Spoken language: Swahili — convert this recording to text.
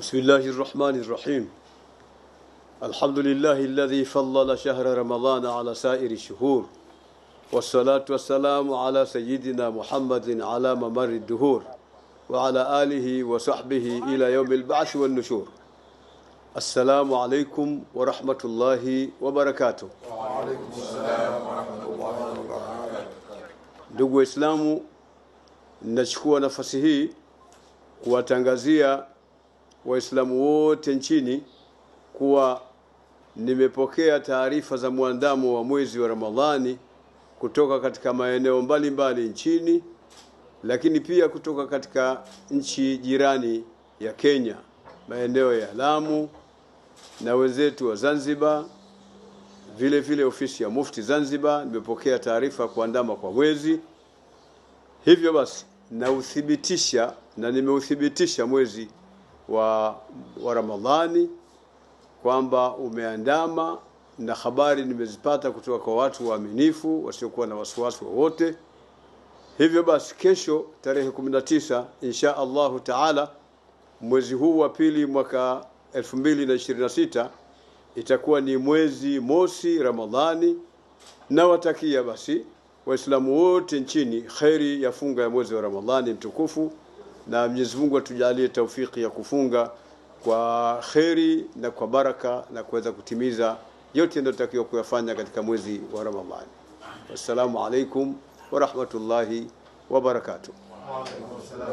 بسم الله الرحمن الرحيم. الحمد لله الذي فضل شهر رمضان على سائر الشهور، والصلاة والسلام على سيدنا محمد على ممر الدهور، وعلى آله وصحبه إلى يوم البعث والنشور. السلام عليكم ورحمة الله وبركاته. وعليكم السلام ورحمة الله وبركاته. Ndugu Waislamu, nachukua nafasi hii kuwatangazia Waislamu wote nchini kuwa nimepokea taarifa za muandamo wa mwezi wa Ramadhani kutoka katika maeneo mbalimbali nchini, lakini pia kutoka katika nchi jirani ya Kenya, maeneo ya Lamu na wenzetu wa Zanzibar, vile vile ofisi ya Mufti Zanzibar. Nimepokea taarifa kuandama kwa mwezi. Hivyo basi nauthibitisha na nimeuthibitisha mwezi wa Ramadhani kwamba umeandama, na habari nimezipata kutoka kwa watu waaminifu wasiokuwa na wasiwasi wowote. Hivyo basi kesho tarehe 19 insha Allahu Taala, mwezi huu wa pili mwaka 2026 itakuwa ni mwezi mosi Ramadhani, na watakia basi Waislamu wote nchini khairi ya funga ya mwezi wa Ramadhani mtukufu, na Mwenyezi Mungu atujalie taufiki ya kufunga kwa khairi na kwa baraka na kuweza kutimiza yote tunayotakiwa kuyafanya katika mwezi wa Ramadhani. Wassalamu alaikum wa rahmatullahi wa barakatuh. Wa alaikum assalam.